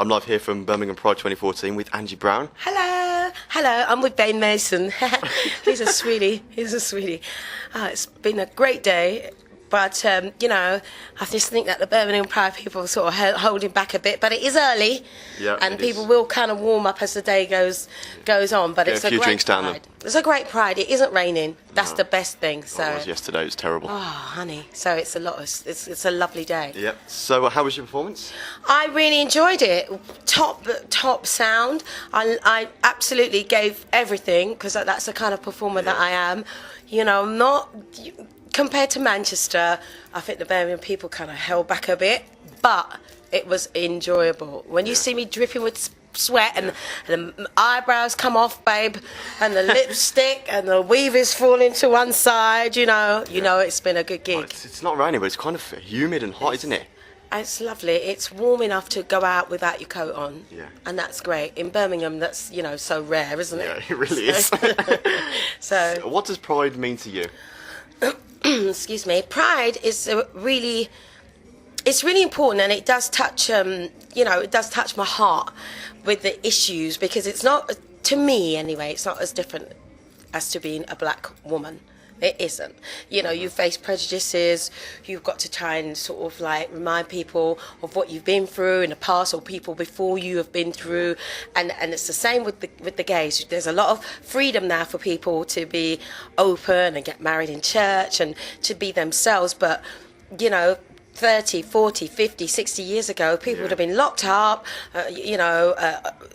I'm live here from Birmingham Pride 2014 with Angie Brown. Hello, hello. I'm with Ben Mason. He's a sweetie. He's a sweetie. It's been a great day, but you know, I just think that the Birmingham Pride people are sort of holding back a bit. But it is early, and people will kind of warm up as the day goes on. But it's a great drinks down pride. It's a great pride. It isn't raining. That's the best thing. So it was yesterday. It was terrible. Oh, honey. So it's a lot. It's a lovely day. Yep. So how was your performance? I really enjoyed it. Top sound. I absolutely gave everything because that's the kind of performer that I am. You know, not compared to Manchester. I think the Birmingham people kind of held back a bit, but it was enjoyable. When you see me dripping with sweat and the eyebrows come off, babe, and the lipstick and the weave is falling to one side, you know it's been a good gig. Well, it's not raining, but it's kind of humid and hot, isn't it? It's lovely. It's warm enough to go out without your coat on. Yeah. And that's great. In Birmingham, that's, so rare, isn't it? Yeah, it really is. So what does Pride mean to you? Excuse me. Pride is it's really important, and it does touch, it does touch my heart with the issues, because it's not, to me anyway, it's not as different as to being a black woman. It isn't. You face prejudices. You've got to try and sort of like remind people of what you've been through in the past, or people before you have been through. And it's the same with the gays. There's a lot of freedom now for people to be open and get married in church and to be themselves. But, 30, 40, 50, 60 years ago, people would have been locked up,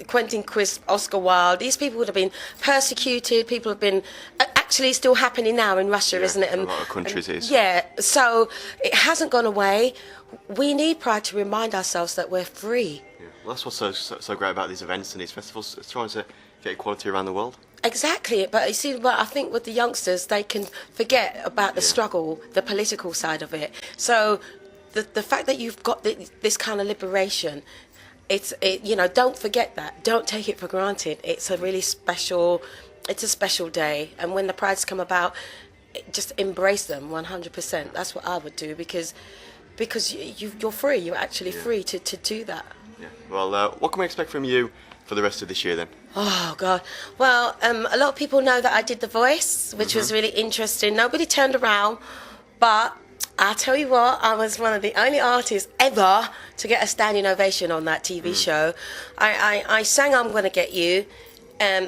Quentin Crisp, Oscar Wilde, these people would have been persecuted. People have been, actually still happening now in Russia, isn't it? And a lot of countries is. Yeah, so it hasn't gone away. We need Pride to remind ourselves that we're free. Yeah. Well, that's what's so great about these events and these festivals. It's trying to get equality around the world. Exactly, but you see, I think with the youngsters, they can forget about the struggle, the political side of it. So the fact that you've got this kind of liberation, don't forget that. Don't take it for granted. It's a really special day. And when the Prides come about, just embrace them 100%. That's what I would do, because you're free. You're actually free to do that. Yeah. Well, what can we expect from you for the rest of this year then? Oh, God. Well, a lot of people know that I did The Voice, which was really interesting. Nobody turned around, but I'll tell you what, I was one of the only artists ever to get a standing ovation on that TV show. I sang I'm Gonna Get You,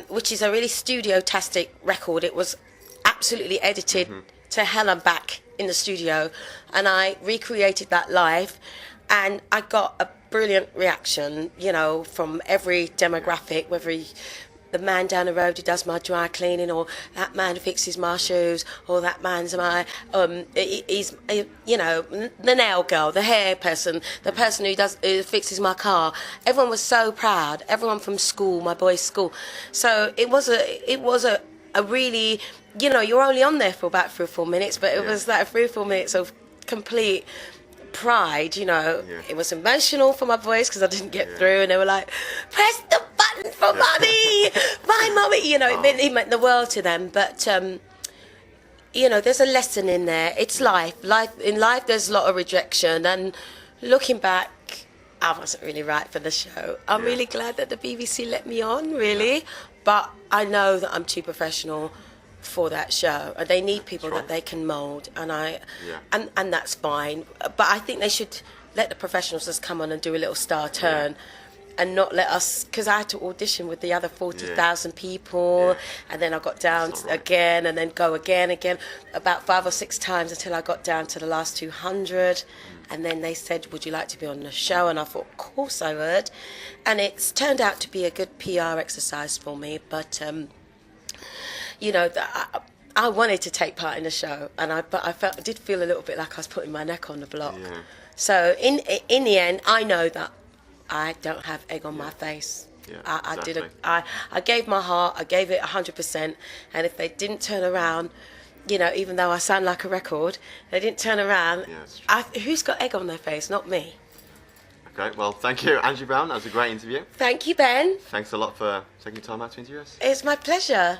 which is a really studio-tastic record. It was absolutely edited to hell and back in the studio, and I recreated that live, and I got a brilliant reaction, from every demographic, whether the man down the road who does my dry cleaning, or that man who fixes my shoes, or that man's he's the nail girl, the hair person, the person who fixes my car. Everyone was so proud. Everyone from school, my boys' school. So it was a really, you're only on there for about 3 or 4 minutes, but it was like 3 or 4 minutes of complete pride. It was emotional for my boys because I didn't get through, and they were like, press the button for mummy, my mummy, it meant the world to them. But there's a lesson in there. It's life. In life there's a lot of rejection, and looking back, I wasn't really right for the show. I'm really glad that the BBC let me on, really, but I know that I'm too professional for that show, and they need people that they can mould, and and that's fine. But I think they should let the professionals just come on and do a little star turn, and not let us, because I had to audition with the other 40,000 people, and then I got down again, and then go again, about 5 or 6 times until I got down to the last 200, and then they said, would you like to be on the show? And I thought, of course I would, and it's turned out to be a good PR exercise for me, but I wanted to take part in the show, and I did feel a little bit like I was putting my neck on the block. Yeah. So in the end, I know that I don't have egg on my face. Yeah, I gave my heart, I gave it 100%, and if they didn't turn around, even though I sound like a record, they didn't turn around. Yeah, who's got egg on their face? Not me. Okay, well, thank you, Angie Brown. That was a great interview. Thank you, Ben. Thanks a lot for taking time out to interview us. It's my pleasure.